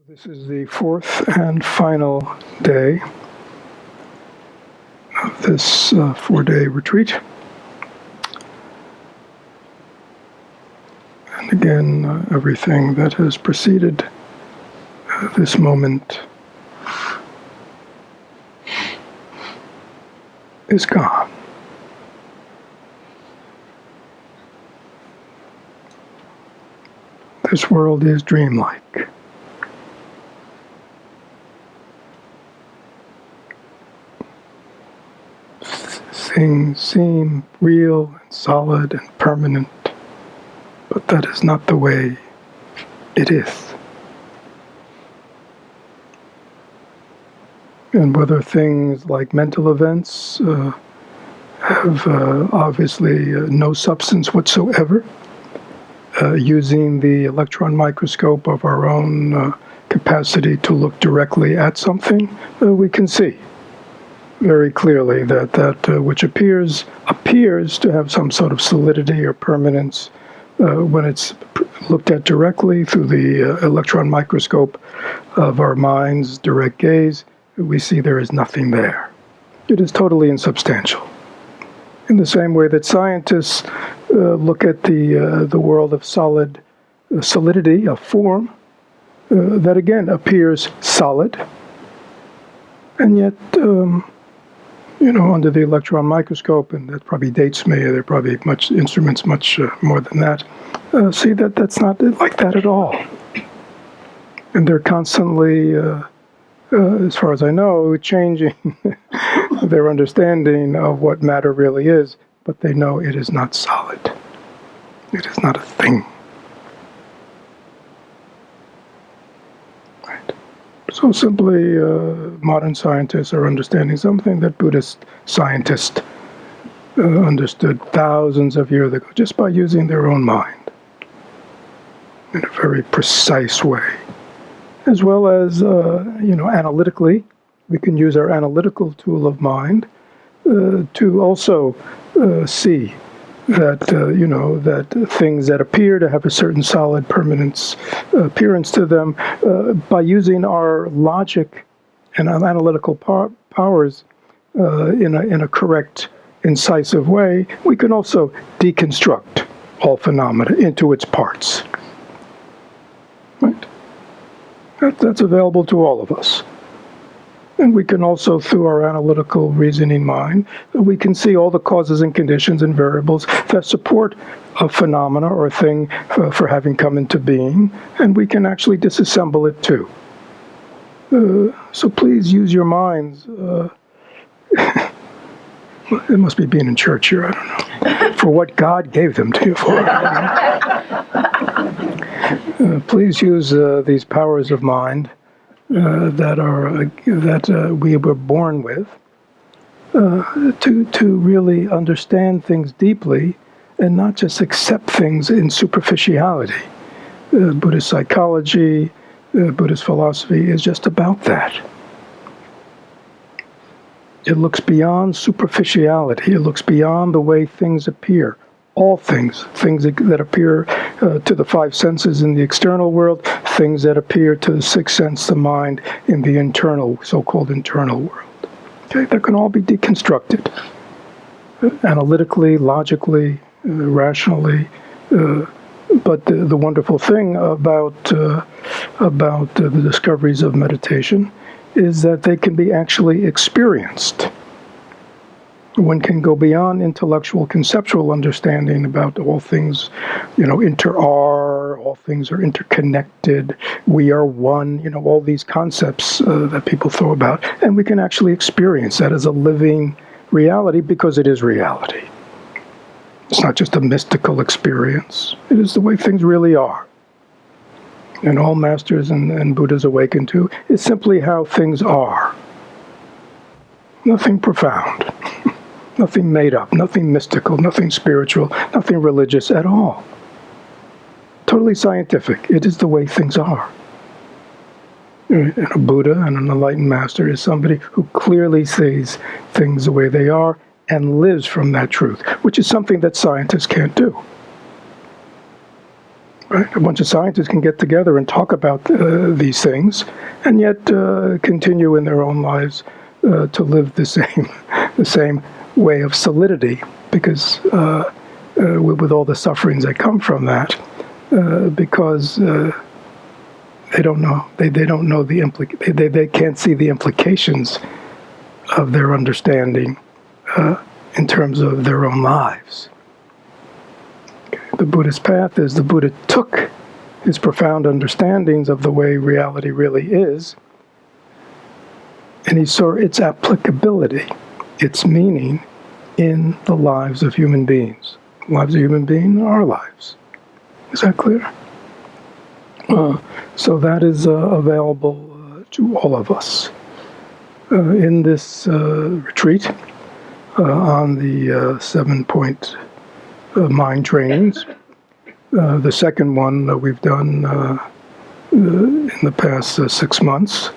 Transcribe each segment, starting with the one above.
This is the fourth and final day of this 4-day retreat. And again, everything that has preceded this moment is gone. This world is dreamlike. Things seem real and solid and permanent, but that is not the way it is. And whether things like mental events have obviously no substance whatsoever, using the electron microscope of our own capacity to look directly at something, we can see very clearly that which appears to have some sort of solidity or permanence when it's looked at directly through the electron microscope of our mind's direct gaze, we see there is nothing there. It is totally insubstantial. In the same way that scientists look at the world of solidity, of form, that again appears solid, and yet under the electron microscope, and that probably dates me, there are probably instruments much more than that, see that that's not like that at all. And they're constantly, as far as I know, changing their understanding of what matter really is, but they know it is not solid. It is not a thing. So simply, modern scientists are understanding something that Buddhist scientists understood thousands of years ago, just by using their own mind in a very precise way. As well as, analytically, we can use our analytical tool of mind to also see that, that things that appear to have a certain solid permanence appearance to them, by using our logic and our analytical powers in a correct, incisive way, we can also deconstruct all phenomena into its parts. Right? That's available to all of us. And we can also, through our analytical reasoning mind, we can see all the causes and conditions and variables that support a phenomena or a thing for having come into being, and we can actually disassemble it too. So please use your minds. It must be being in church here, I don't know, for what God gave them to you for. Please use these powers of mind that we were born with, to really understand things deeply and not just accept things in superficiality. Buddhist psychology, Buddhist philosophy is just about that. It looks beyond superficiality. It looks beyond the way things appear. All things that appear to the five senses in the external world, things that appear to the sixth sense, the mind, in the internal, so-called internal world. Okay, that can all be deconstructed, analytically, logically, rationally. But the wonderful thing about the discoveries of meditation is that they can be actually experienced. One can go beyond intellectual, conceptual understanding about all things, inter-are, all things are interconnected, we are one, all these concepts that people throw about, and we can actually experience that as a living reality because it is reality. It's not just a mystical experience, it is the way things really are. And all masters and Buddhas awaken to is simply how things are. Nothing profound. Nothing made up, nothing mystical, nothing spiritual, nothing religious at all. Totally scientific. It is the way things are. And a Buddha and an enlightened master is somebody who clearly sees things the way they are and lives from that truth, which is something that scientists can't do. Right? A bunch of scientists can get together and talk about these things, and yet continue in their own lives to live the same way of solidity, because with all the sufferings that come from that, because they don't know they don't know they can't see the implications of their understanding in terms of their own lives. The Buddhist path is the Buddha took his profound understandings of the way reality really is, and he saw its applicability, its meaning in the lives of human beings. The lives of human beings are our lives. Is that clear? So that is available to all of us. In this retreat on the 7-point mind trainings. The second one we've done in the past 6 months.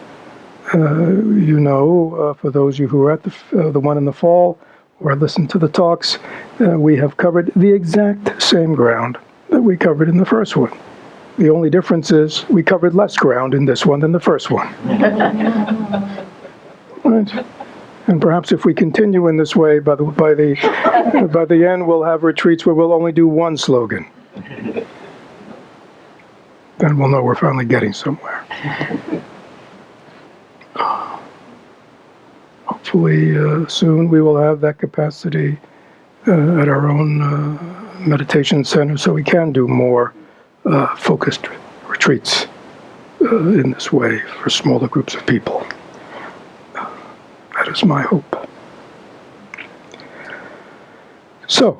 For those of you who are at the one in the fall or listened to the talks, we have covered the exact same ground that we covered in the first one. The only difference is we covered less ground in this one than the first one. Right? And perhaps if we continue in this way, by the end, we'll have retreats where we'll only do one slogan. Then we'll know we're finally getting somewhere. Hopefully soon we will have that capacity at our own meditation center, so we can do more focused retreats in this way for smaller groups of people. That is my hope. So,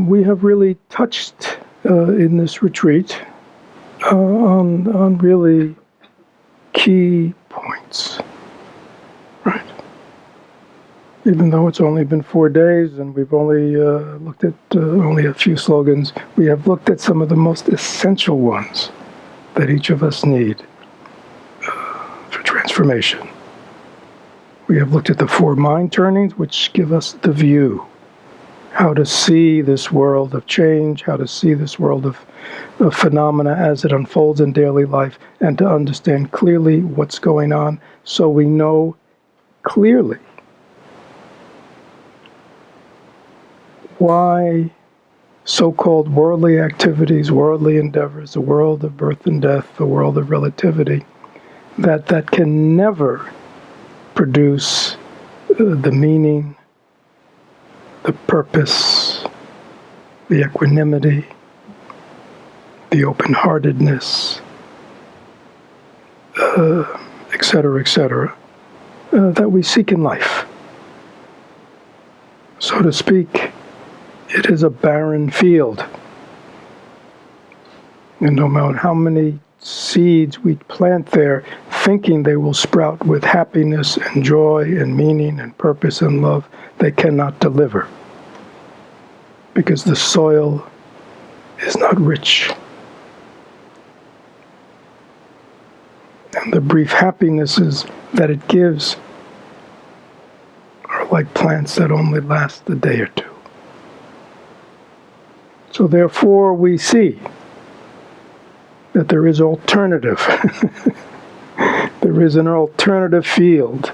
we have really touched in this retreat on really key points, right? Even though it's only been 4 days and we've only looked at only a few slogans, we have looked at some of the most essential ones that each of us need for transformation. We have looked at the 4 mind turnings, which give us the view, how to see this world of change, how to see this world of phenomena as it unfolds in daily life, and to understand clearly what's going on so we know clearly why so-called worldly activities, worldly endeavors, the world of birth and death, the world of relativity, that can never produce the meaning, the purpose, the equanimity, the open-heartedness, etc., that we seek in life. So to speak, it is a barren field. And no matter how many seeds we plant there, thinking they will sprout with happiness and joy and meaning and purpose and love, they cannot deliver. Because the soil is not rich. And the brief happinesses that it gives are like plants that only last a day or two. So therefore we see that there is alternative. There is an alternative field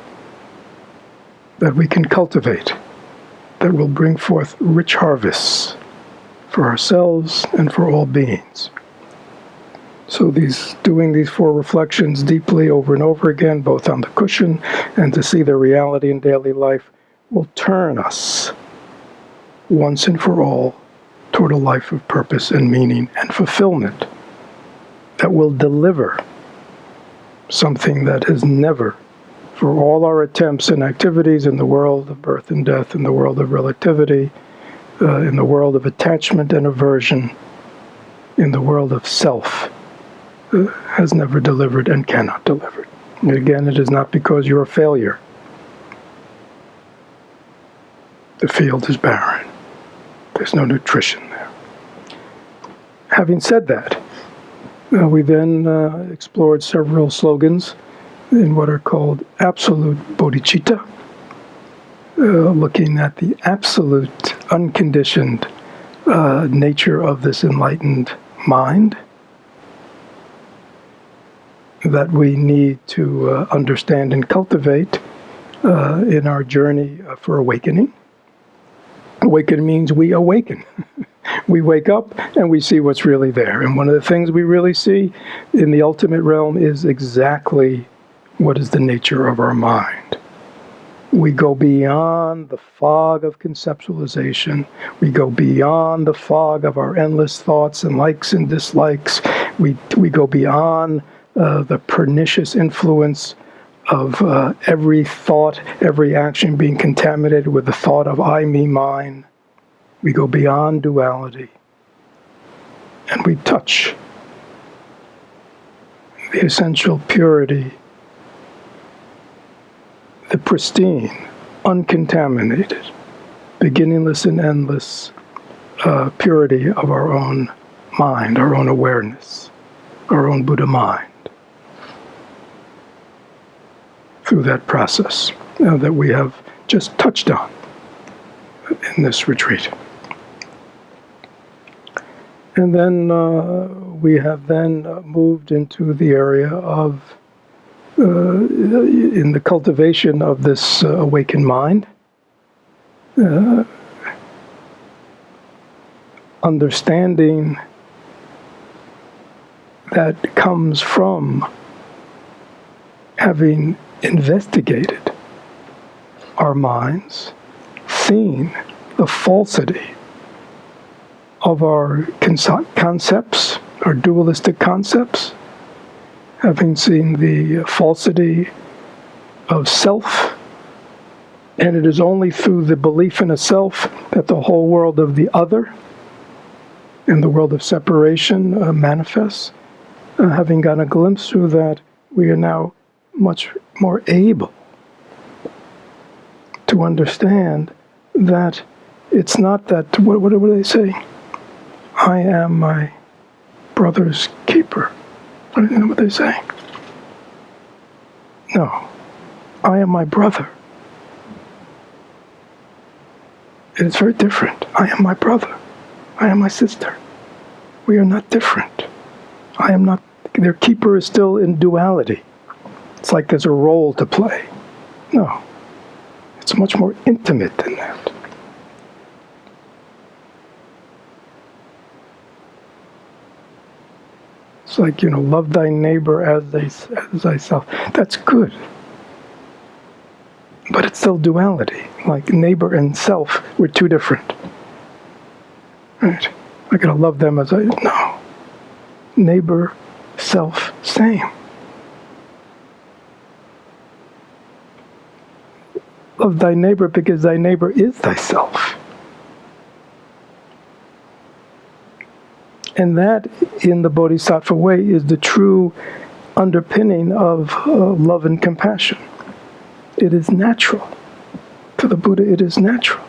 that we can cultivate that will bring forth rich harvests for ourselves and for all beings. So doing these 4 reflections deeply over and over again, both on the cushion and to see the reality in daily life, will turn us once and for all toward a life of purpose and meaning and fulfillment that will deliver something that has never, for all our attempts and activities in the world of birth and death, in the world of relativity, in the world of attachment and aversion, in the world of self, has never delivered and cannot deliver. And again, it is not because you're a failure. The field is barren. There's no nutrition there. Having said that, we then explored several slogans in what are called absolute bodhicitta, looking at the absolute, unconditioned nature of this enlightened mind that we need to understand and cultivate in our journey for awakening. Awaken means we awaken. We wake up and we see what's really there. And one of the things we really see in the ultimate realm is exactly what is the nature of our mind. We go beyond the fog of conceptualization. We go beyond the fog of our endless thoughts and likes and dislikes. We go beyond the pernicious influence of every thought, every action being contaminated with the thought of I, me, mine. We go beyond duality. And we touch the essential purity, the pristine, uncontaminated, beginningless and endless purity of our own mind, our own awareness, our own Buddha mind, through that process that we have just touched on in this retreat. And then we have then moved into the area of in the cultivation of this awakened mind, understanding that comes from having investigated our minds, seen the falsity of our concepts, our dualistic concepts, having seen the falsity of self, and it is only through the belief in a self that the whole world of the other and the world of separation manifests. Having gotten a glimpse through that, we are now much more able to understand that it's not that, what do they say? I am my brother's keeper. I don't know what they say. No, I am my brother. It is very different. I am my brother. I am my sister. We are not different. I am not, their keeper is still in duality. It's like there's a role to play. No, it's much more intimate than that. It's like, love thy neighbor as thyself. That's good. But it's still duality. Like neighbor and self, we're two different. Right? I gotta love them as no. Neighbor, self, same. Love thy neighbor because thy neighbor is thyself. And that, in the Bodhisattva way, is the true underpinning of love and compassion. It is natural. To the Buddha, it is natural.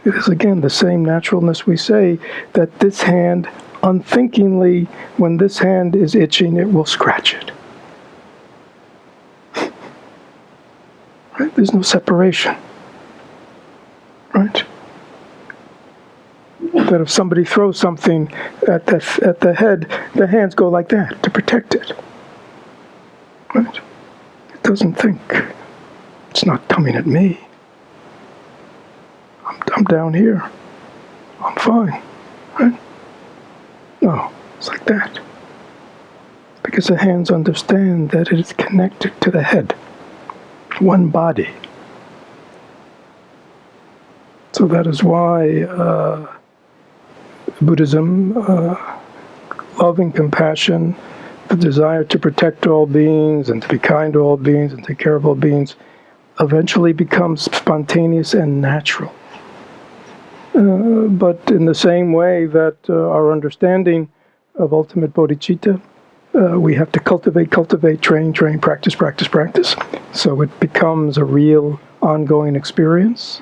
It is, again, the same naturalness we say that this hand, unthinkingly, when this hand is itching, it will scratch it. Right? There's no separation. Right? That if somebody throws something at the head, the hands go like that to protect it. Right? It doesn't think. It's not coming at me. I'm down here. I'm fine. Right? No, it's like that. Because the hands understand that it is connected to the head. One body. So that is why Buddhism, love and compassion, the desire to protect all beings and to be kind to all beings and take care of all beings, eventually becomes spontaneous and natural. But in the same way that our understanding of ultimate bodhicitta, we have to cultivate, train, practice. So it becomes a real ongoing experience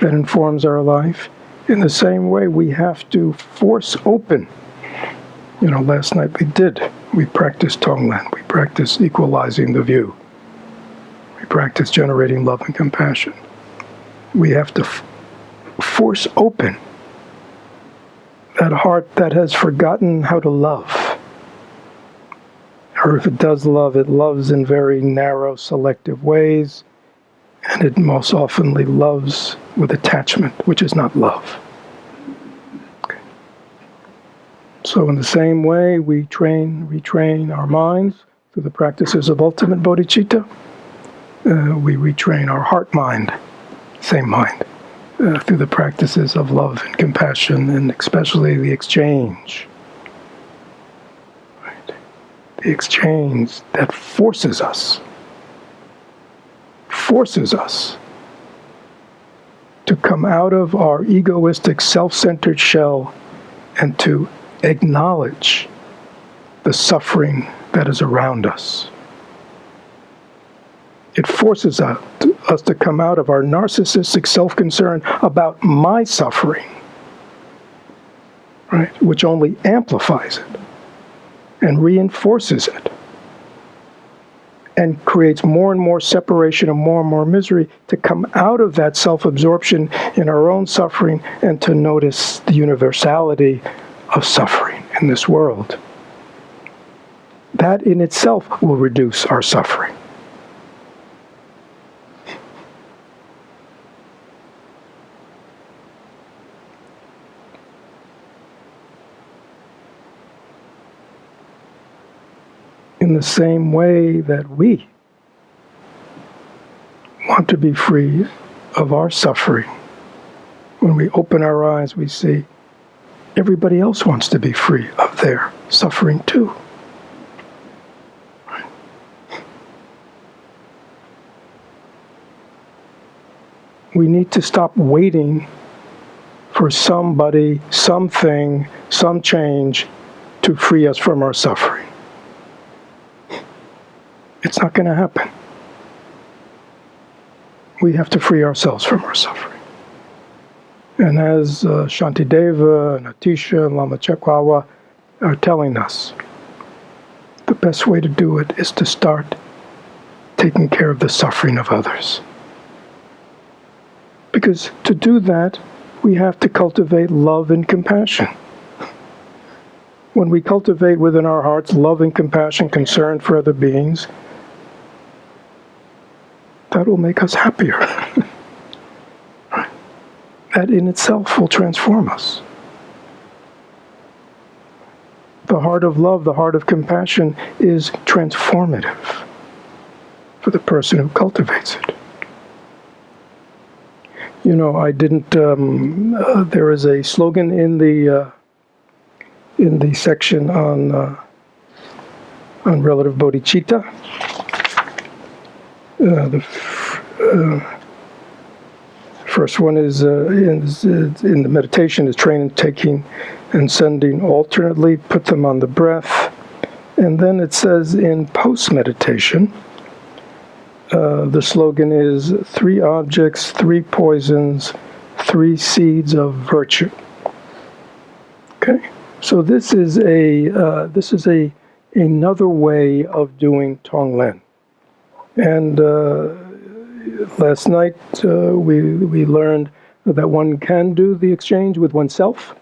that informs our life. In the same way, we have to force open. Last night we practiced Tonglen, we practiced equalizing the view. We practiced generating love and compassion. We have to force open that heart that has forgotten how to love. Or if it does love, it loves in very narrow, selective ways, and it most oftenly loves with attachment, which is not love. Okay. So in the same way, we retrain our minds through the practices of ultimate bodhicitta. We retrain our heart-mind, same mind, through the practices of love and compassion, and especially the exchange. Right? The exchange that forces us to come out of our egoistic, self-centered shell and to acknowledge the suffering that is around us. It forces us to come out of our narcissistic self-concern about my suffering, right, which only amplifies it and reinforces it and creates more and more separation and more misery, to come out of that self-absorption in our own suffering and to notice the universality of suffering in this world. That in itself will reduce our suffering. In the same way that we want to be free of our suffering, when we open our eyes, we see everybody else wants to be free of their suffering too. We need to stop waiting for somebody, something, some change to free us from our suffering. It's not going to happen. We have to free ourselves from our suffering. And as Shantideva and Atisha and Lama Chekwawa are telling us, the best way to do it is to start taking care of the suffering of others. Because to do that, we have to cultivate love and compassion. When we cultivate within our hearts love and compassion, concern for other beings, that will make us happier. That in itself will transform us. The heart of love, the heart of compassion is transformative for the person who cultivates it. You know, I didn't, there is a slogan in the section on relative bodhicitta. The first one is in the meditation is training, taking, and sending alternately, put them on the breath. And then it says in post-meditation, the slogan is 3 objects, 3 poisons, 3 seeds of virtue. Okay, so this is another way of doing Tonglen. And last night we learned that one can do the exchange with oneself.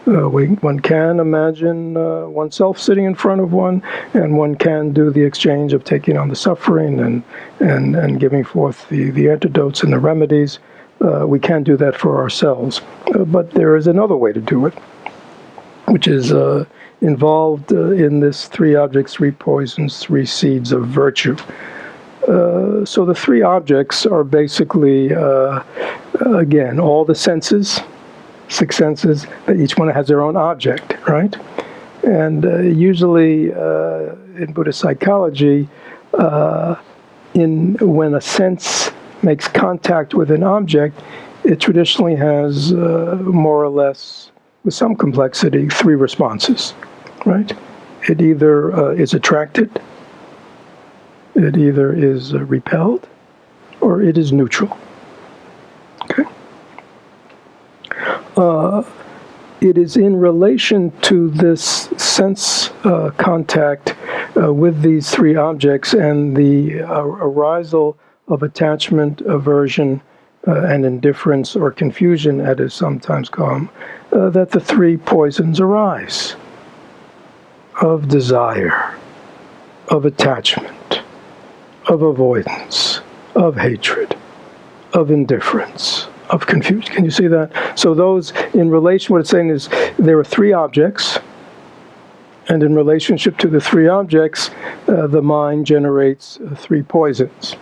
One can imagine oneself sitting in front of one, and one can do the exchange of taking on the suffering and giving forth the antidotes and the remedies. We can do that for ourselves. But there is another way to do it, which is involved in this 3 objects, 3 poisons, 3 seeds of virtue. So the 3 objects are basically, again, all the senses, 6 senses, each one has their own object, right? And usually in Buddhist psychology, when a sense makes contact with an object, it traditionally has more or less, with some complexity, 3 responses, right? It either is attracted, it either is repelled, or it is neutral. Okay? It is in relation to this sense contact with these 3 objects and the arisal of attachment, aversion, and indifference or confusion, as is sometimes called, that the three poisons arise of desire, of attachment, of avoidance, of hatred, of indifference, of confusion. Can you see that? So those, in relation, what it's saying is there are three objects, and in relationship to the three objects, the mind generates three poisons.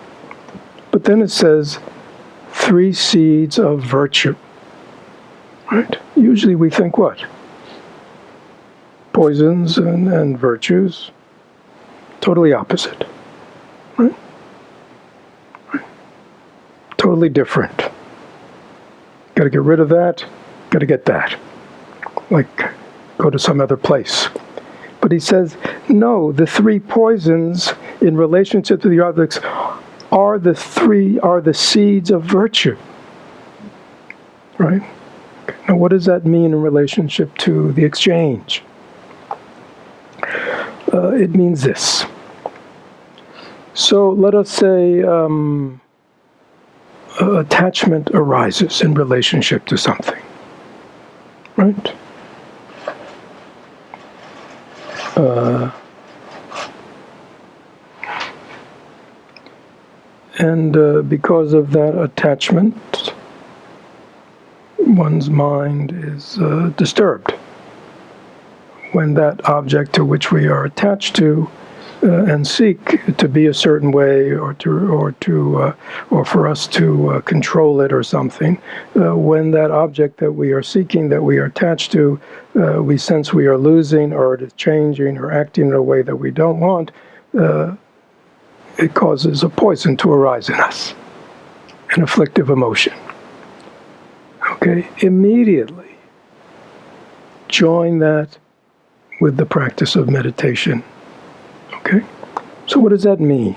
But then it says three seeds of virtue. Right? Usually we think what? Poisons and virtues, totally opposite. Right? Totally different. Got to get rid of that, got to get that. Like, go to some other place. But he says, no, the three poisons in relationship to the objects are the seeds of virtue. Right? Now, what does that mean in relationship to the exchange? It means this. So let us say attachment arises in relationship to something, right? And because of that attachment, one's mind is disturbed. When that object to which we are attached to and seek to be a certain way, or for us to control it or something, when that object that we are seeking, that we are attached to, we sense we are losing, or it is changing, or acting in a way that we don't want, it causes a poison to arise in us, an afflictive emotion. Okay, immediately join that with the practice of meditation. Okay, so what does that mean?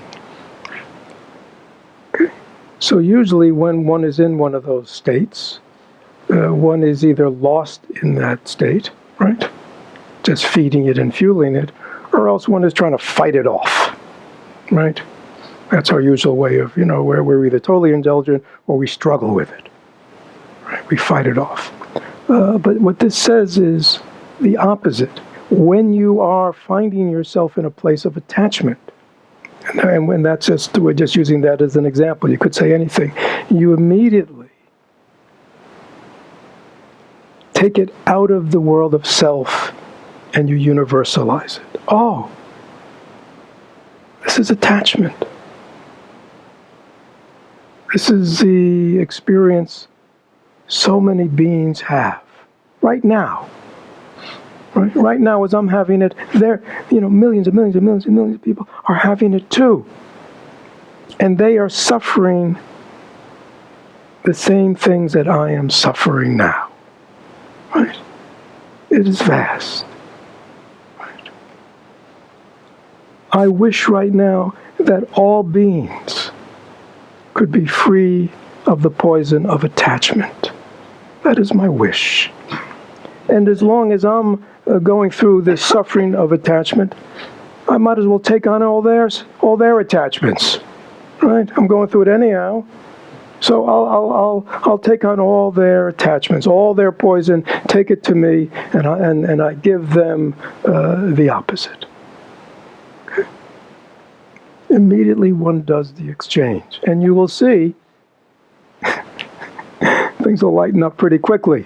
Okay, so usually when one is in one of those states, one is either lost in that state, right? Just feeding it and fueling it, or else one is trying to fight it off, right? That's our usual way of, where we're either totally indulgent or we struggle with it, right? We fight it off. But what this says is the opposite. When you are finding yourself in a place of attachment, and when that's just, we're just using that as an example, you could say anything, you immediately take it out of the world of self and you universalize it. Oh, this is attachment. This is the experience so many beings have right now. Right now, as I'm having it, there, millions and millions and millions and millions of people are having it too. And they are suffering the same things that I am suffering now. Right? It is vast. Right? I wish right now that all beings could be free of the poison of attachment. That is my wish. And as long as I'm going through this suffering of attachment, I might as well take on all their attachments, right? I'm going through it anyhow, so I'll take on all their attachments, all their poison, take it to me, and I give them the opposite. Okay? Immediately one does the exchange, and you will see things will lighten up pretty quickly.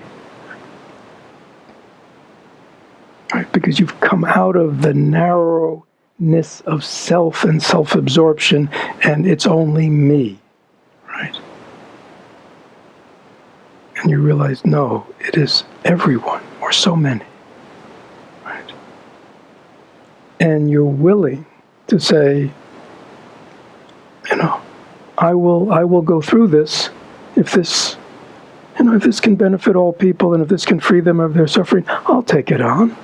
Right, because you've come out of the narrowness of self and self-absorption, and it's only me, right? And you realize, no, it is everyone, or so many, right? And you're willing to say, I will go through this if this, if this can benefit all people, and if this can free them of their suffering, I'll take it on.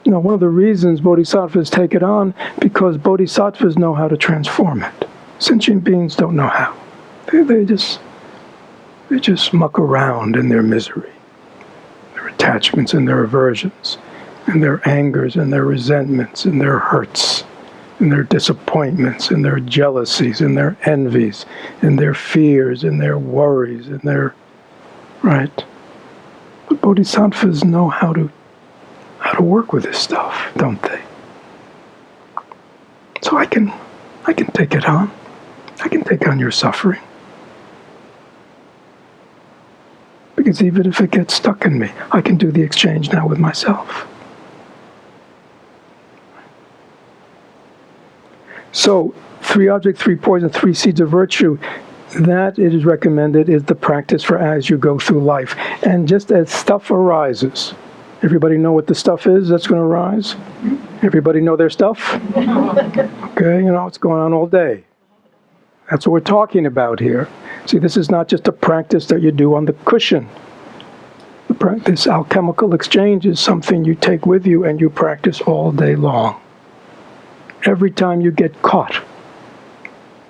One of the reasons bodhisattvas take it on, because bodhisattvas know how to transform it. Sentient beings don't know how. They just muck around in their misery, their attachments and their aversions, and their angers and their resentments and their hurts, in their disappointments, in their jealousies, in their envies, in their fears, in their worries, in their, right? But bodhisattvas know how to work with this stuff, don't they? So I can take it on. I can take on your suffering. Because even if it gets stuck in me, I can do the exchange now with myself. So, 3 objects, 3 poisons, 3 seeds of virtue, that it is recommended is the practice for as you go through life. And just as stuff arises, everybody know what the stuff is that's going to arise? Everybody know their stuff? Okay, it's going on all day. That's what we're talking about here. See, this is not just a practice that you do on the cushion. This alchemical exchange is something you take with you and you practice all day long. Every time you get caught,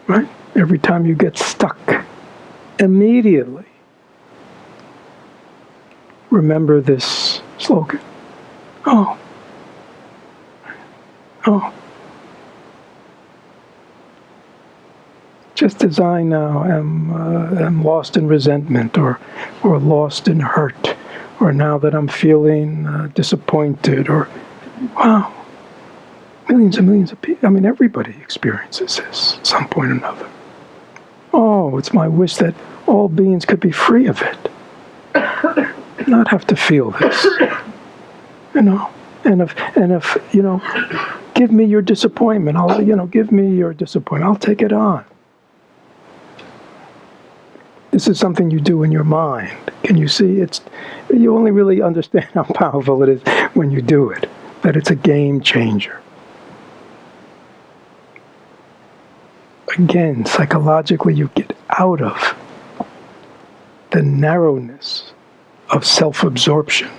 right? Every time you get stuck, immediately remember this slogan. Oh. Just as I now am lost in resentment or lost in hurt, or now that I'm feeling disappointed, or wow, millions and millions of people. I mean, everybody experiences this at some point or another. Oh, it's my wish that all beings could be free of it, not have to feel this. And if give me your disappointment. Give me your disappointment. I'll take it on. This is something you do in your mind. Can you see? You only really understand how powerful it is when you do it, that it's a game changer. Again, psychologically, you get out of the narrowness of self-absorption.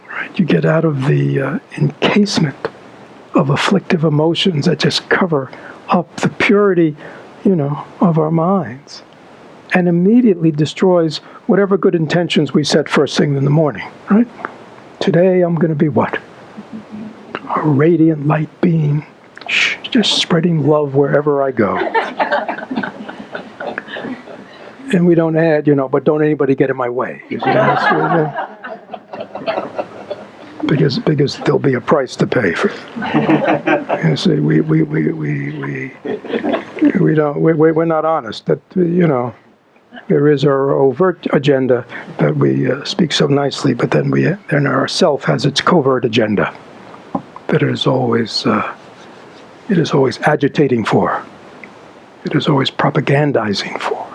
Right? You get out of the encasement of afflictive emotions that just cover up the purity of our minds, and immediately destroys whatever good intentions we set first thing in the morning, right? Today I'm going to be what? A radiant light being, just spreading love wherever I go. And we don't add, but don't anybody get in my way. Because there'll be a price to pay for it. You see, we're not honest. That there is our overt agenda that we speak so nicely, but then our self has its covert agenda that it is always agitating for. It is always propagandizing for.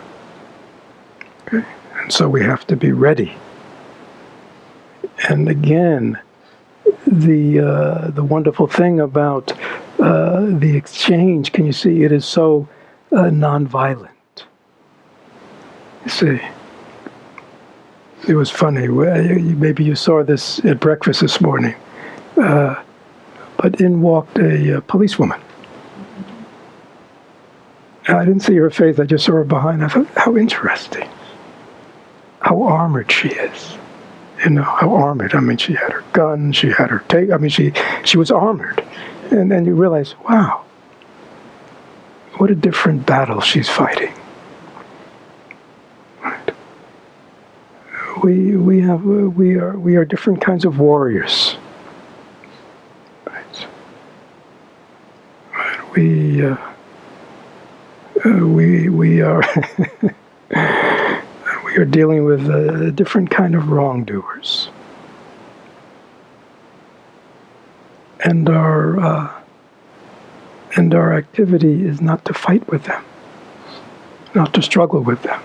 Okay? And so we have to be ready. And again, the wonderful thing about the exchange, can you see, it is so nonviolent. You see, it was funny. Maybe you saw this at breakfast this morning. But in walked a policewoman. I didn't see her face. I just saw her behind. I thought, how interesting. How armored she is. How armored. I mean, she had her gun, she had her tape. I mean, she was armored. And then you realize, wow, what a different battle she's fighting. Right? We are different kinds of warriors. Right? Right? We are we are dealing with a different kind of wrongdoers. And our activity is not to fight with them, not to struggle with them.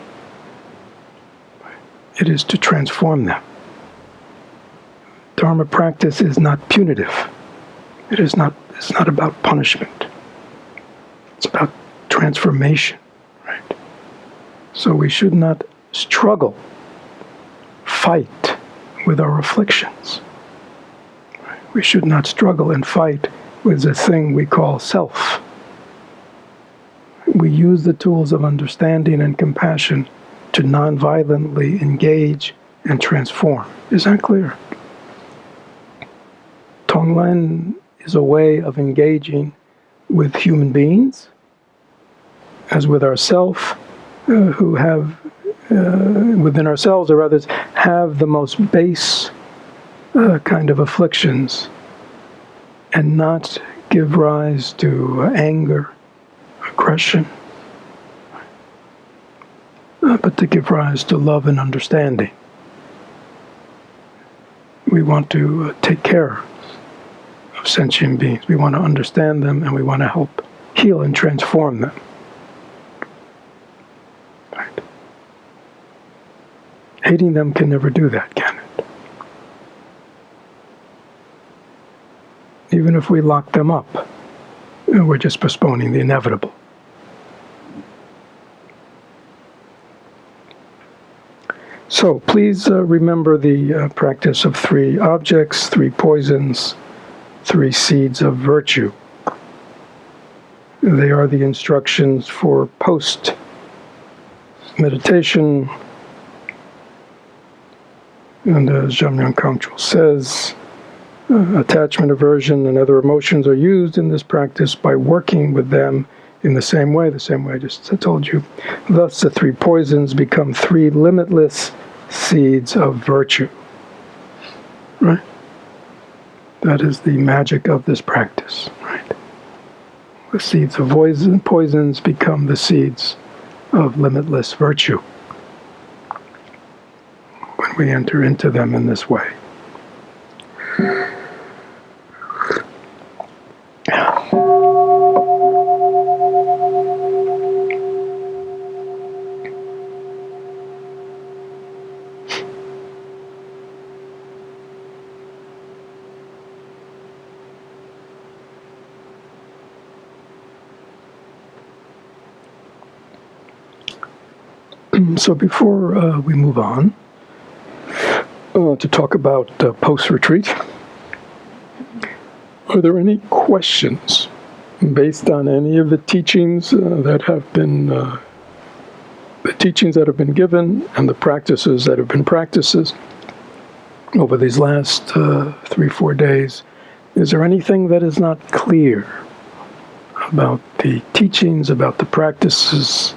It is to transform them. Dharma practice is not punitive. It's not about punishment. It's about transformation, right? So we should not struggle, fight with our afflictions. We should not struggle and fight with the thing we call self. We use the tools of understanding and compassion to non-violently engage and transform. Is that clear? Tonglen is a way of engaging with human beings, as with ourselves, who have, within ourselves or others, have the most base kind of afflictions, and not give rise to anger, aggression, but to give rise to love and understanding. We want to take care of sentient beings. We want to understand them, and we want to help heal and transform them. Right. Hating them can never do that, can it? Even if we lock them up, we're just postponing the inevitable. So please remember the practice of 3 objects, 3 poisons, 3 seeds of virtue. They are the instructions for post-meditation. And as Jamyang Kongtrul says, attachment, aversion, and other emotions are used in this practice by working with them in the same way I just told you. Thus, the 3 poisons become 3 limitless seeds of virtue. Right? That is the magic of this practice. Right? The seeds of poisons become the seeds of limitless virtue when we enter into them in this way. So before we move on to talk about post-retreat, are there any questions based on any of the teachings that have been given and the practices that have been practices over these last 3-4 days? Is there anything that is not clear about the teachings, about the practices,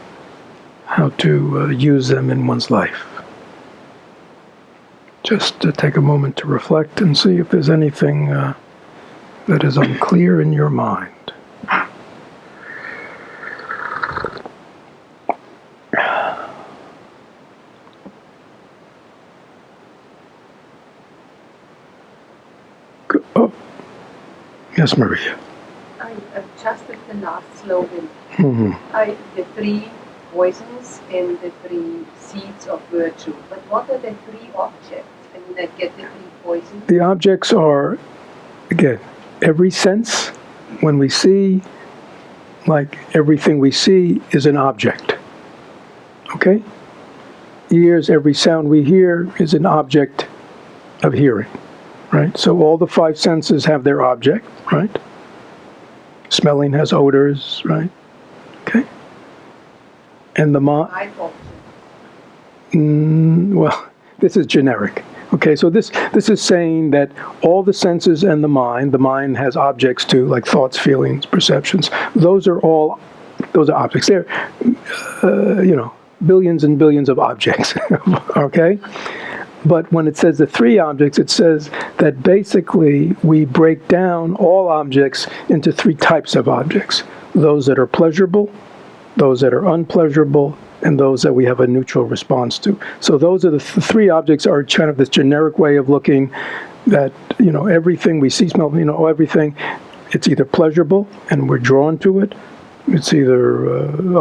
how to use them in one's life? Just to take a moment to reflect and see if there's anything that is unclear in your mind. Oh, yes, Maria. I adjusted the last slogan. Mm-hmm. The 3 poisons and the 3 seeds of virtue. But what are the 3 objects? I mean, I get the 3 poisons. The objects are, again, every sense. When we see, like everything we see is an object. Okay? Ears, every sound we hear is an object of hearing. Right? So all the 5 senses have their object, right? Smelling has odors, right? Okay? And the mind. Well, this is generic. Okay, so this is saying that all the senses and the mind has objects too, like thoughts, feelings, perceptions. Those are objects. They're, billions and billions of objects. Okay? But when it says the 3 objects, it says that basically we break down all objects into 3 types of objects. Those that are pleasurable, those that are unpleasurable, and those that we have a neutral response to. So those are the 3 objects are kind of this generic way of looking at, everything we see, smell, everything. It's either pleasurable and we're drawn to it. It's either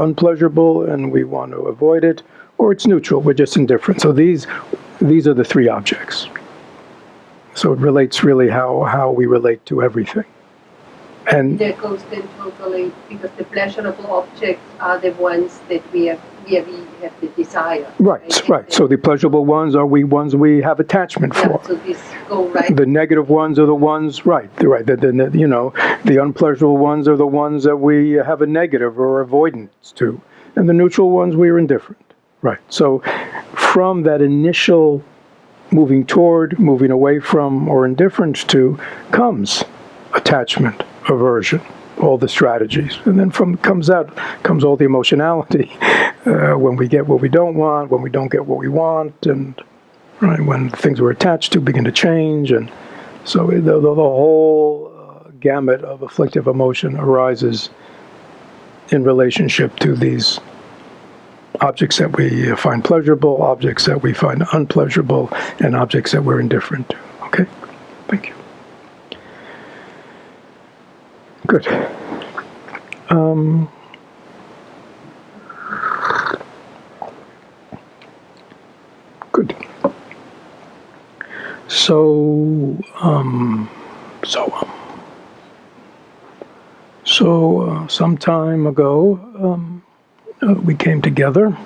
unpleasurable and we want to avoid it, or it's neutral, we're just indifferent. So these are the 3 objects. So it relates really how we relate to everything. And that goes then totally, because the pleasurable objects are the ones that we have the desire. Right. So the pleasurable ones are ones we have attachment for. So these go right. The negative ones are the ones, right. The unpleasurable ones are the ones that we have a negative or avoidance to. And the neutral ones we are indifferent. Right. So from that initial moving toward, moving away from, or indifference to comes attachment, aversion, all the strategies. And then comes all the emotionality when we get what we don't want, when we don't get what we want, and right, when things we're attached to begin to change. And so the whole gamut of afflictive emotion arises in relationship to these objects that we find pleasurable, objects that we find unpleasurable, and objects that we're indifferent to. Okay? Thank you. Good. Good. So some time ago, we came together.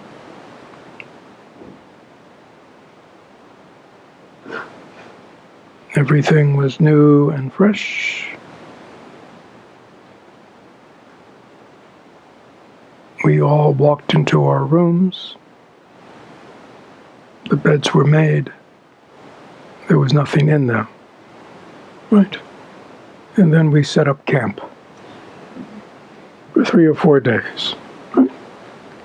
Everything was new and fresh. We all walked into our rooms. The beds were made. There was nothing in them. Right? And then we set up camp for 3 or 4 days. Right?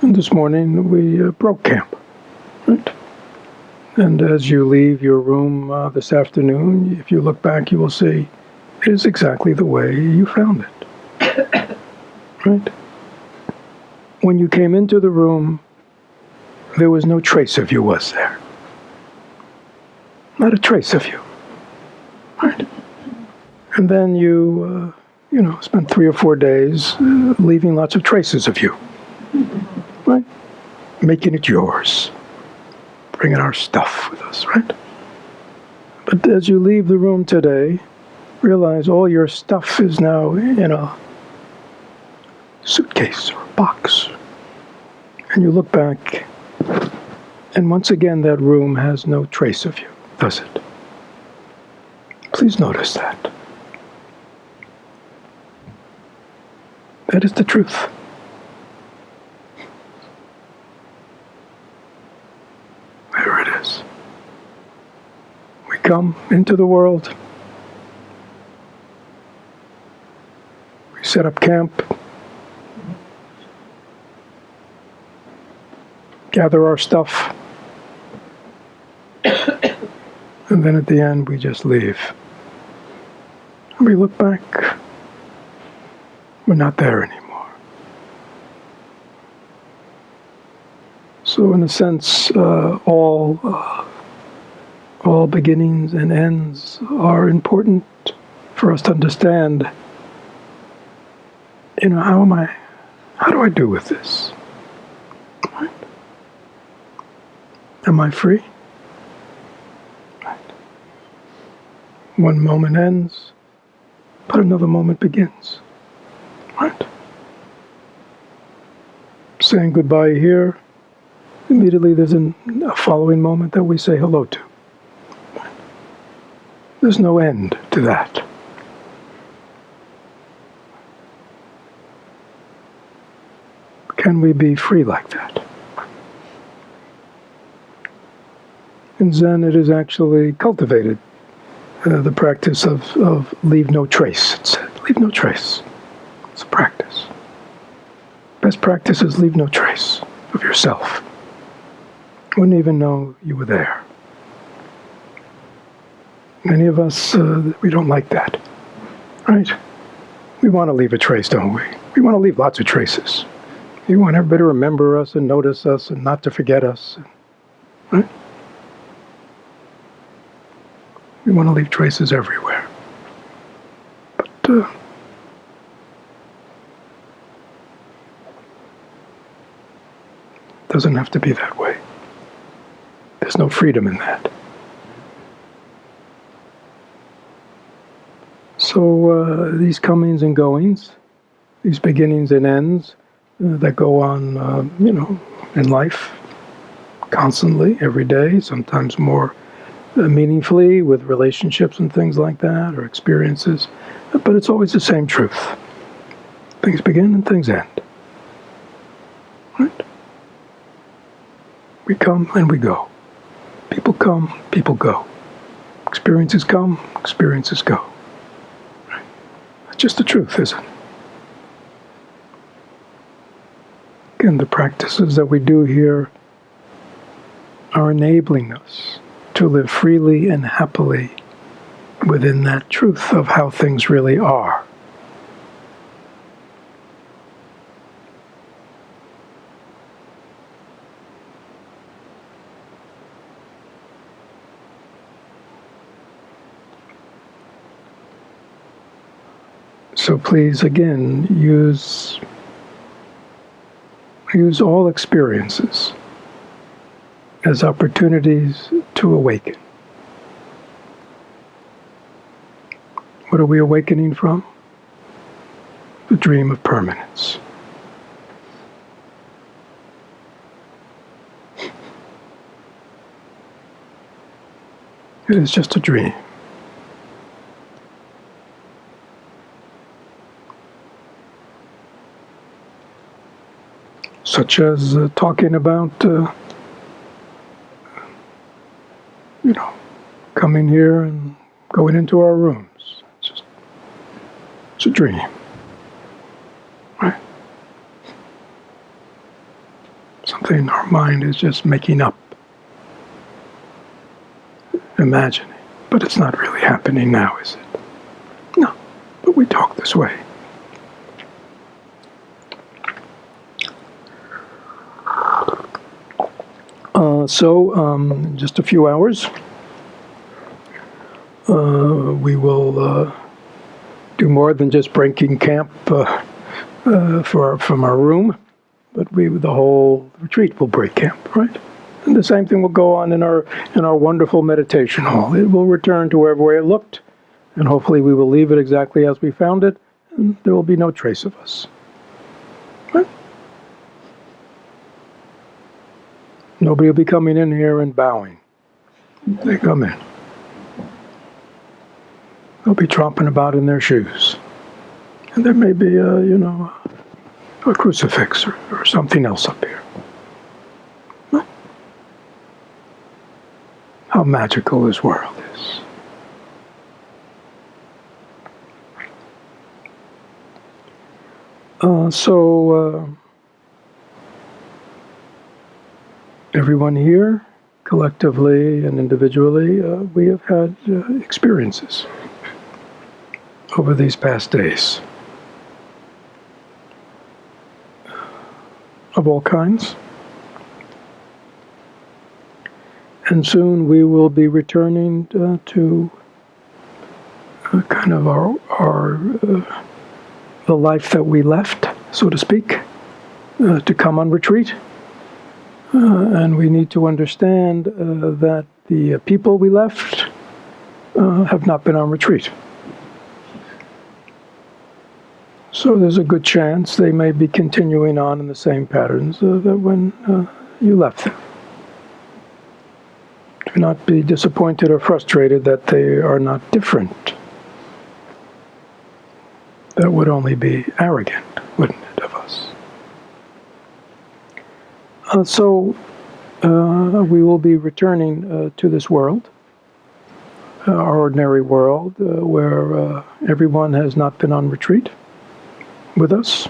And this morning we broke camp. Right? And as you leave your room this afternoon, if you look back, you will see it is exactly the way you found it. Right? When you came into the room, there was no trace of you, was there? Not a trace of you. Right? And then you spent 3 or 4 days leaving lots of traces of you. Right? Making it yours. Bringing our stuff with us, right? But as you leave the room today, realize all your stuff is now in a suitcase or a box. And you look back, and once again that room has no trace of you, does it? Please notice that. That is the truth. There it is. We come into the world. We set up camp. Gather our stuff. And then at the end, we just leave. And we look back. We're not there anymore. So in a sense, all beginnings and ends are important for us to understand, how do I do with this? Right? Am I free? Right. One moment ends, but another moment begins. Right? Saying goodbye here, immediately there's a following moment that we say hello to. There's no end to that. Can we be free like that? In Zen, it is actually cultivated, the practice of leave no trace. It said, leave no trace. It's a practice. Best practice is leave no trace of yourself. Wouldn't even know you were there. Many of us, we don't like that, right? We want to leave a trace, don't we? We want to leave lots of traces. We want everybody to remember us and notice us and not to forget us, right? We want to leave traces everywhere. But it doesn't have to be that way. There's no freedom in that. So these comings and goings, these beginnings and ends that go on, in life constantly, every day, sometimes more meaningfully with relationships and things like that, or experiences. But it's always the same truth. Things begin and things end. Right? We come and we go. People come, people go. Experiences come, experiences go. just the truth, isn't it? Again, the practices that we do here are enabling us to live freely and happily within that truth of how things really are. So please, again, use all experiences as opportunities to awaken. What are we awakening from? The dream of permanence. It is just a dream. Such as talking about, coming here and going into our rooms. It's a dream, right? Something our mind is just making up, imagining. But it's not really happening now, is it? No, but we talk this way. In just a few hours, we will do more than just breaking camp from our room, but the whole retreat will break camp, right? And the same thing will go on in our wonderful meditation hall. It will return to wherever it looked, and hopefully we will leave it exactly as we found it, and there will be no trace of us. Right? Nobody will be coming in here and bowing. They come in. They'll be tromping about in their shoes. And there may be a crucifix or something else up here. How magical this world is. Everyone here, collectively and individually, we have had experiences over these past days of all kinds. And soon we will be returning to kind of our the life that we left, so to speak, to come on retreat. And we need to understand that the people we left have not been on retreat. So there's a good chance they may be continuing on in the same patterns that when you left them. Do not be disappointed or frustrated that they are not different. That would only be arrogant, wouldn't it, of us? We will be returning to this world, our ordinary world, where everyone has not been on retreat with us,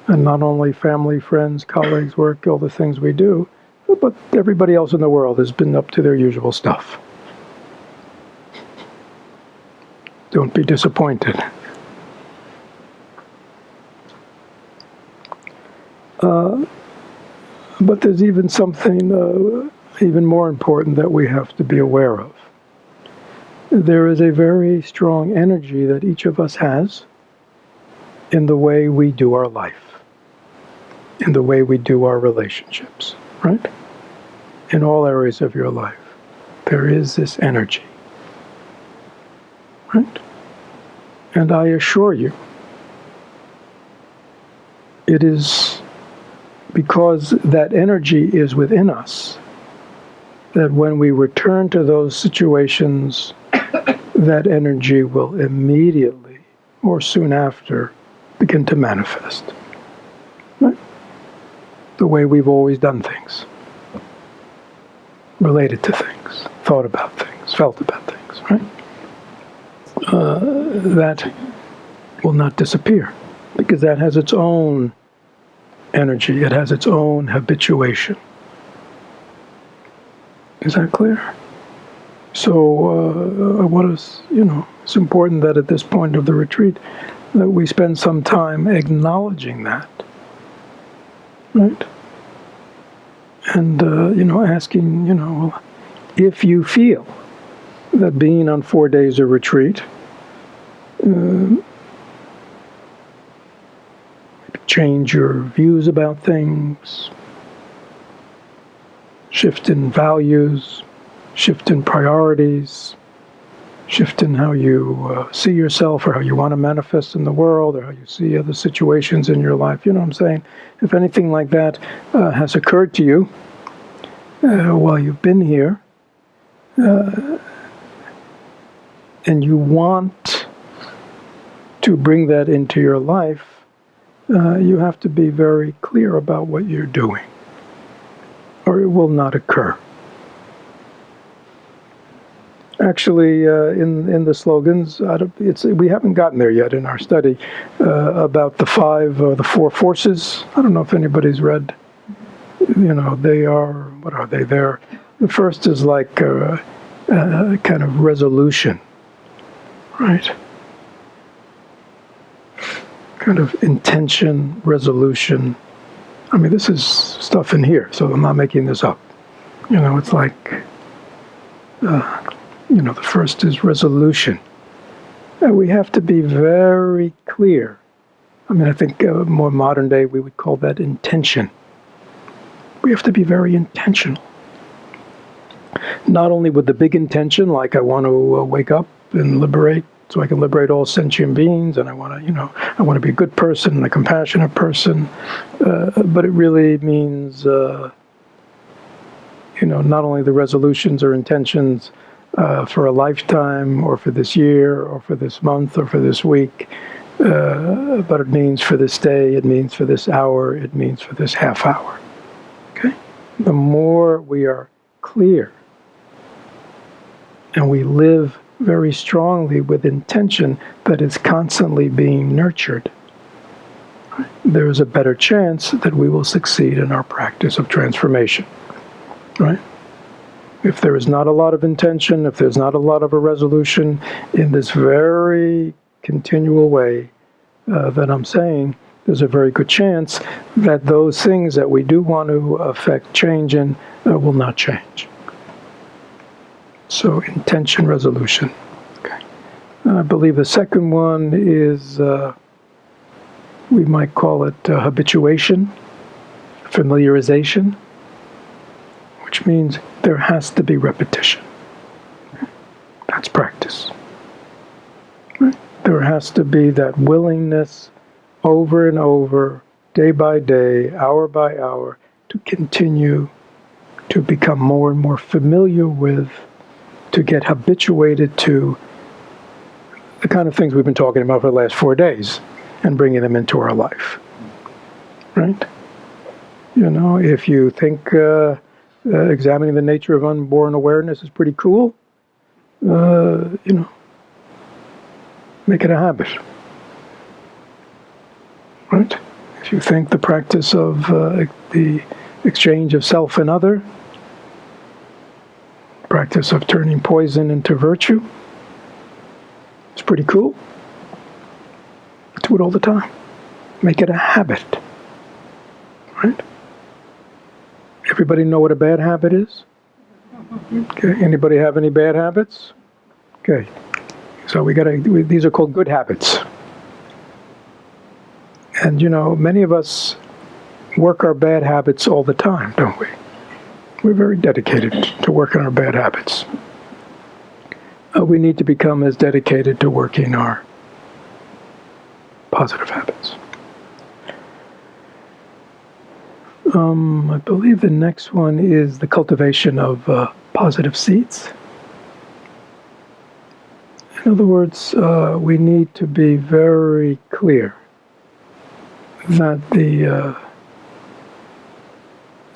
and not only family, friends, colleagues, work, all the things we do, but everybody else in the world has been up to their usual stuff. Don't be disappointed. But there's even something even more important that we have to be aware of. There is a very strong energy that each of us has in the way we do our life, in the way we do our relationships, right? In all areas of your life, there is this energy, right? And I assure you, it is because that energy is within us that when we return to those situations, that energy will immediately or soon after begin to manifest. Right? The way we've always done things. Related to things, thought about things, felt about things, right? That will not disappear, because that has its own energy. It has its own habituation. Is that clear? So it's important that at this point of the retreat that we spend some time acknowledging that, right? And, asking, well, if you feel that being on 4 days of retreat change your views about things, shift in values, shift in priorities, shift in how you see yourself or how you want to manifest in the world or how you see other situations in your life. You know what I'm saying? If anything like that has occurred to you while you've been here, and you want to bring that into your life, you have to be very clear about what you're doing, or it will not occur. Actually, in the slogans, we haven't gotten there yet in our study about the four forces. I don't know if anybody's read. They are, what are they? The first is like a kind of resolution, right? Kind of intention, resolution. I mean, this is stuff in here, so I'm not making this up. It's like, the first is resolution. And we have to be very clear. I mean, I think more modern day, we would call that intention. We have to be very intentional. Not only with the big intention, like I want to wake up and liberate, so I can liberate all sentient beings, and I want to be a good person and a compassionate person. But it really means, not only the resolutions or intentions for a lifetime, or for this year, or for this month, or for this week, but it means for this day, it means for this hour, it means for this half hour. Okay? The more we are clear, and we live very strongly with intention that is constantly being nurtured, there is a better chance that we will succeed in our practice of transformation, right? If there is not a lot of intention, if there's not a lot of a resolution in this very continual way that I'm saying, there's a very good chance that those things that we do want to affect change in will not change. So intention, resolution. Okay. I believe the second one is, we might call it habituation, familiarization, which means there has to be repetition. That's practice. Right? There has to be that willingness over and over, day by day, hour by hour, to continue to become more and more familiar with, to get habituated to the kind of things we've been talking about for the last 4 days and bringing them into our life. Right? If you think examining the nature of unborn awareness is pretty cool, make it a habit. Right? If you think the practice of the exchange of self and other, practice of turning poison into virtue, it's pretty cool, do it all the time. Make it a habit. Right? Everybody know what a bad habit is? Okay. Anybody have any bad habits? Okay. So these are called good habits. And many of us work our bad habits all the time, don't we? We're very dedicated to working our bad habits. We need to become as dedicated to working our positive habits. I believe the next one is the cultivation of positive seeds. In other words, we need to be very clear that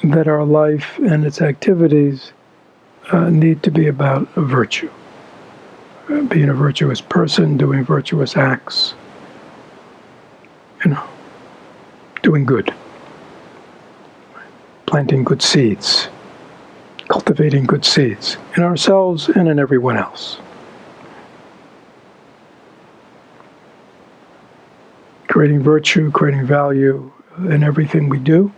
that our life and its activities need to be about virtue. Being a virtuous person, doing virtuous acts, doing good, planting good seeds, cultivating good seeds in ourselves and in everyone else. Creating virtue, creating value in everything we do.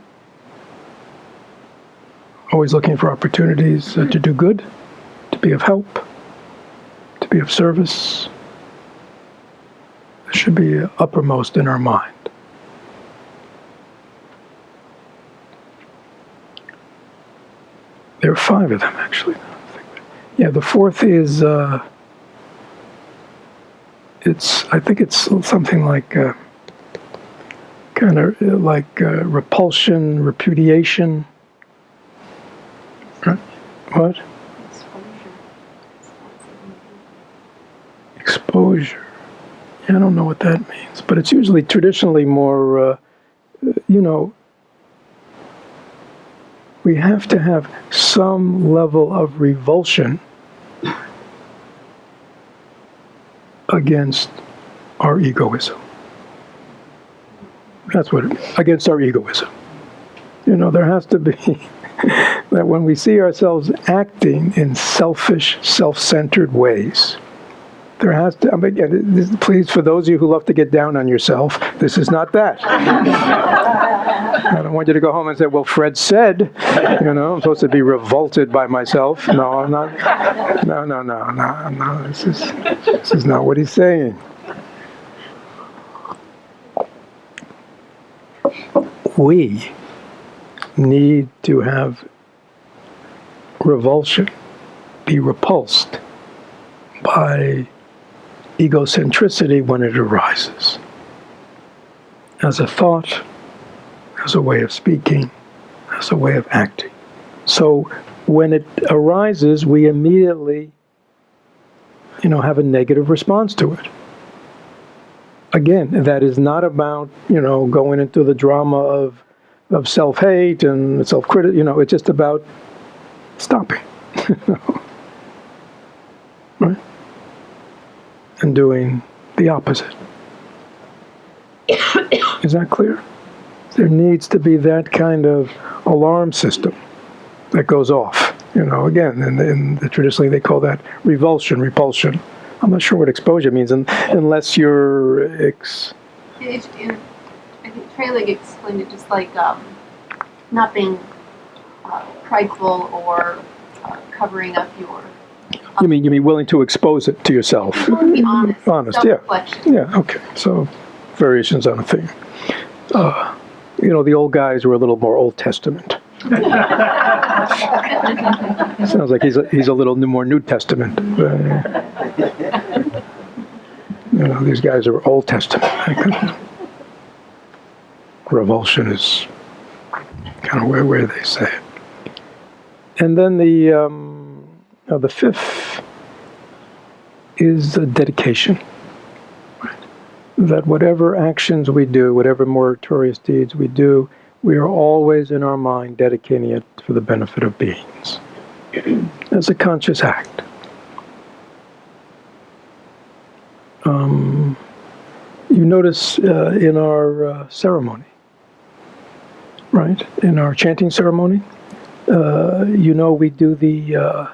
Always looking for opportunities to do good, to be of help, to be of service. This should be uppermost in our mind. There are 5 of them, actually. Yeah, the 4th is, I think it's something like, kind of like repulsion, repudiation. Right? What? Exposure. Yeah, I don't know what that means, but it's usually traditionally more, we have to have some level of revulsion against our egoism. That's what against our egoism. There has to be that when we see ourselves acting in selfish, self-centered ways, there has to, again, please, for those of you who love to get down on yourself, this is not that. I don't want you to go home and say, well, Fred said, I'm supposed to be revolted by myself. No, I'm not. No. This is not what he's saying. We need to have revulsion, be repulsed by egocentricity when it arises. As a thought, as a way of speaking, as a way of acting. So when it arises, we immediately, have a negative response to it. Again, that is not about, going into the drama of self-hate and self-criticism. It's just about stopping. Right? And doing the opposite. Is that clear? There needs to be that kind of alarm system that goes off. Again, traditionally they call that revulsion, repulsion. I'm not sure what exposure means, unless you're I think Trailing explained it just like not being prideful or covering up your. You mean willing to expose it to yourself? You want to be honest. Honest, self-reflection. Yeah, okay. So variations on a theme. The old guys were a little more Old Testament. Sounds like he's a little more New Testament. These guys are Old Testament. Revulsion is kind of where they say it. And then the 5th is the dedication. That whatever actions we do, whatever meritorious deeds we do, we are always in our mind dedicating it for the benefit of beings. As a conscious act. You notice in our ceremony, right? In our chanting ceremony, we do the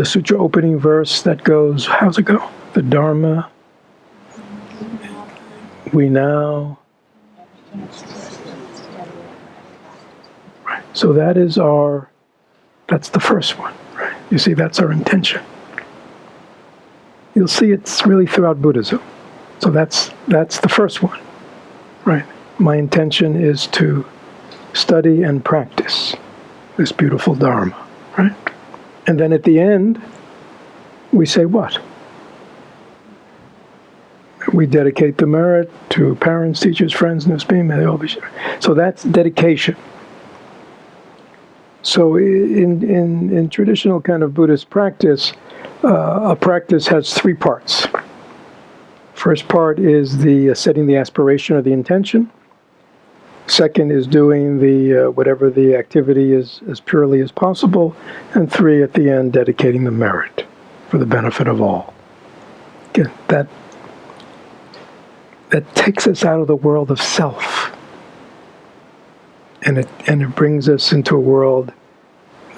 sutra opening verse that goes, how's it go? The Dharma. We now. Right. So that's the first one, right? You see, that's our intention. You'll see it's really throughout Buddhism. So that's the first one, right? My intention is to study and practice this beautiful Dharma, right? And then at the end, we say what? We dedicate the merit to parents, teachers, friends, Nusbim, may they all be shared. So that's dedication. So in traditional kind of Buddhist practice, a practice has 3 parts. First part is the setting the aspiration or the intention. Second is doing the whatever the activity is as purely as possible. And 3, at the end, dedicating the merit for the benefit of all. Again, that takes us out of the world of self. And it brings us into a world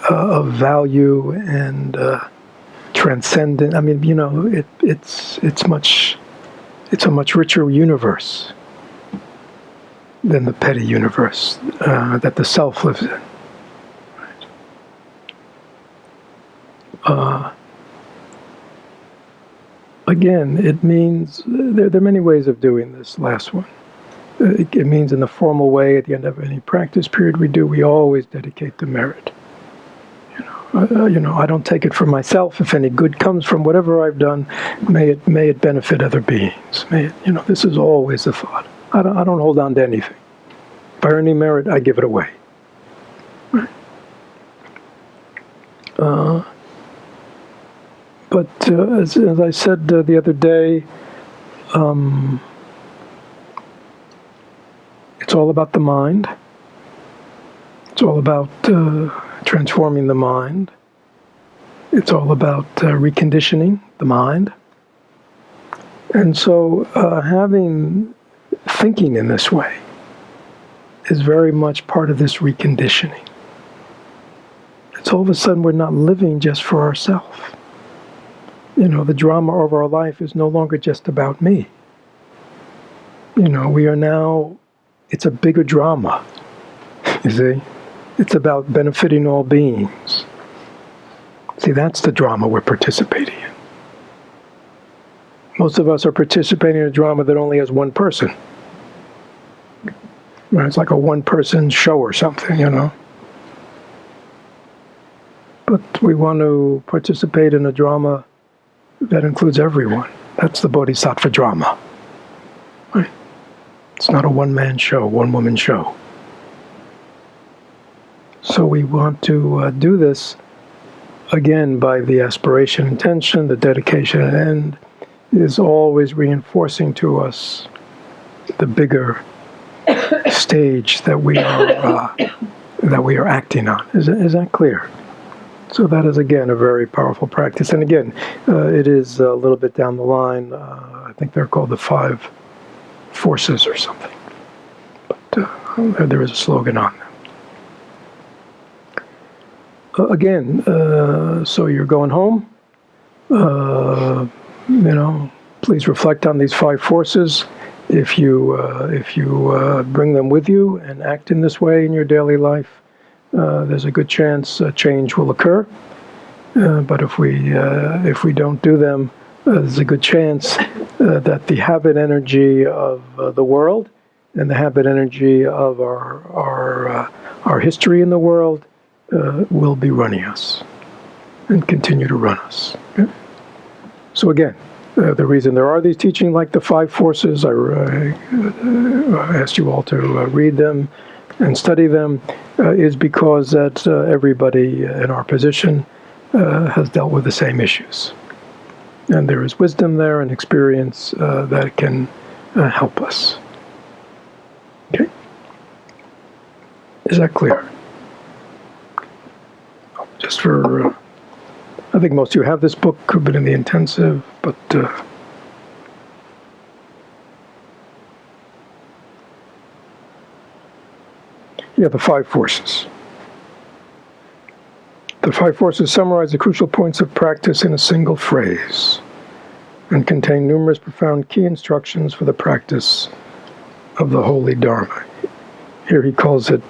of value and transcendent. I mean, it's a much richer universe than the petty universe that the self lives in. Again, it means there are many ways of doing this last one. It means in the formal way, at the end of any practice period we always dedicate to merit. I don't take it for myself. If any good comes from whatever I've done, may it benefit other beings. This is always the thought. I don't hold on to anything. If I earn any merit, I give it away. But as I said the other day, it's all about the mind. It's all about transforming the mind. It's all about reconditioning the mind. And so thinking in this way is very much part of this reconditioning. It's all of a sudden we're not living just for ourselves. The drama of our life is no longer just about me. We are now, it's a bigger drama, you see? It's about benefiting all beings. See, that's the drama we're participating in. Most of us are participating in a drama that only has one person. It's like a one-person show or something, But we want to participate in a drama that includes everyone. That's the Bodhisattva drama. Right? It's not a one-man show, one-woman show. So we want to do this, again, by the aspiration, intention, the dedication, and end, is always reinforcing to us the bigger stage that we are acting on. Is that clear? So that is, again, a very powerful practice. And again, it is a little bit down the line. I think they're called the 5 forces or something. But there is a slogan on them. Again, so you're going home. Please reflect on these 5 forces. If you bring them with you and act in this way in your daily life, there's a good chance change will occur. But if we don't do them, there's a good chance that the habit energy of the world and the habit energy of our history in the world will be running us and continue to run us. Okay? So again, the reason there are these teachings like the 5 forces, I asked you all to read them and study them, is because that everybody in our position has dealt with the same issues. And there is wisdom there and experience that can help us. Okay? Is that clear? Just for, I think most of you have this book, but in the intensive, but the 5 forces. The 5 forces summarize the crucial points of practice in a single phrase and contain numerous profound key instructions for the practice of the holy Dharma. Here he calls it,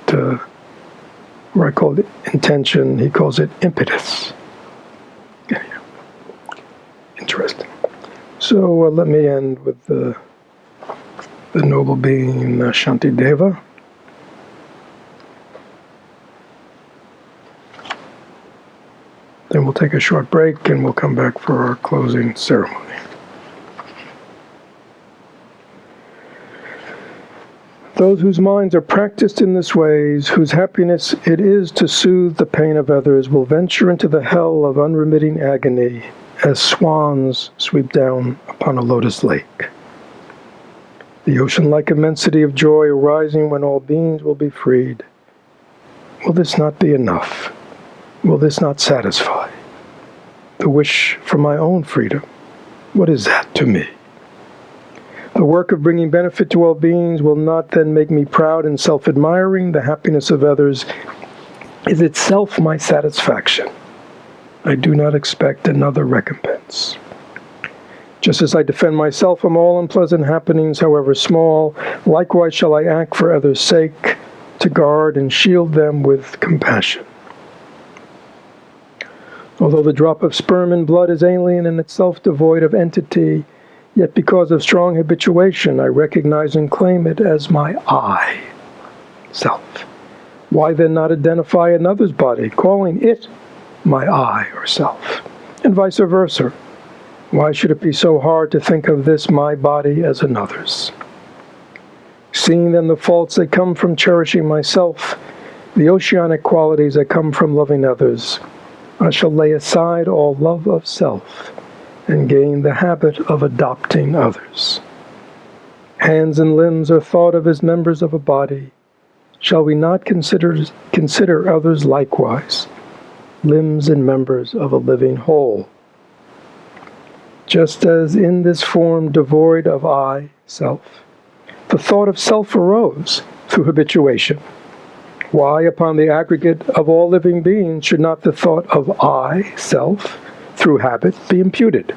where I called it intention, he calls it impetus. Anyhow, interesting. So let me end with the noble being Shantideva. Then we'll take a short break and we'll come back for our closing ceremony. Those whose minds are practiced in this ways, whose happiness it is to soothe the pain of others, will venture into the hell of unremitting agony as swans sweep down upon a lotus lake. The ocean-like immensity of joy arising when all beings will be freed. Will this not be enough? Will this not satisfy? The wish for my own freedom, what is that to me? The work of bringing benefit to all beings will not then make me proud and self-admiring. The happiness of others is itself my satisfaction. I do not expect another recompense. Just as I defend myself from all unpleasant happenings, however small, likewise shall I act for others' sake, to guard and shield them with compassion. Although the drop of sperm in blood is alien and itself devoid of entity, yet because of strong habituation, I recognize and claim it as my I, self. Why then not identify another's body, calling it my I, or self, and vice versa? Why should it be so hard to think of this my body as another's? Seeing then the faults that come from cherishing myself, the oceanic qualities that come from loving others, I shall lay aside all love of self and gain the habit of adopting others. Hands and limbs are thought of as members of a body. Shall we not consider others likewise, limbs and members of a living whole? Just as in this form devoid of I, self, the thought of self arose through habituation, why, upon the aggregate of all living beings, should not the thought of I, self, through habit, be imputed?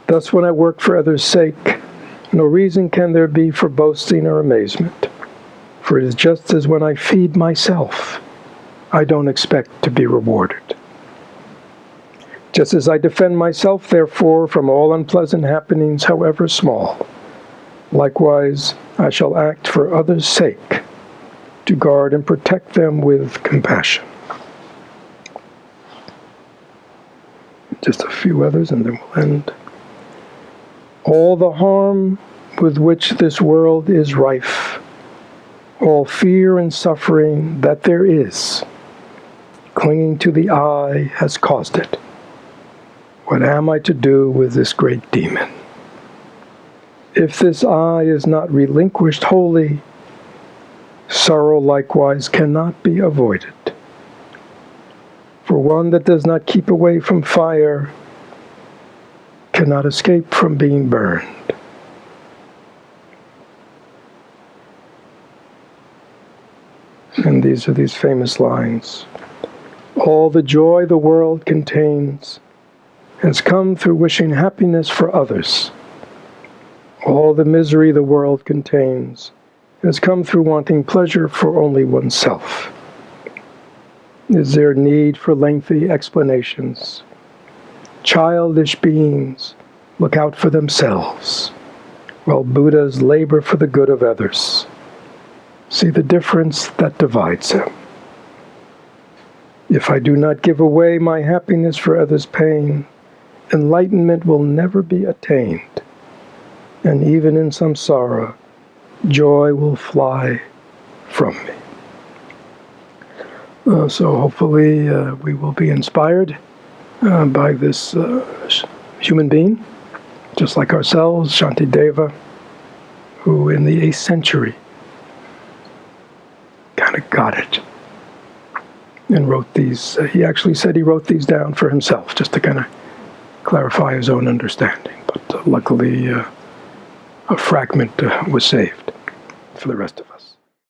Thus, when I work for others' sake, no reason can there be for boasting or amazement. For it is just as when I feed myself, I don't expect to be rewarded. Just as I defend myself, therefore, from all unpleasant happenings, however small, likewise I shall act for others' sake, to guard and protect them with compassion. Just a few others and then we'll end. All the harm with which this world is rife, all fear and suffering that there is, clinging to the I has caused it. What am I to do with this great demon? If this I is not relinquished wholly, sorrow likewise cannot be avoided. For one that does not keep away from fire cannot escape from being burned. And these are these famous lines. All the joy the world contains has come through wishing happiness for others. All the misery the world contains has come through wanting pleasure for only oneself. Is there need for lengthy explanations? Childish beings look out for themselves, while Buddhas labor for the good of others. See the difference that divides them. If I do not give away my happiness for others' pain, enlightenment will never be attained. And even in samsara, joy will fly from me. So hopefully we will be inspired by this human being, just like ourselves, Shantideva, who in the 8th century kind of got it and wrote these. He actually said he wrote these down for himself, just to kind of clarify his own understanding. But luckily, a fragment was saved for the rest of us.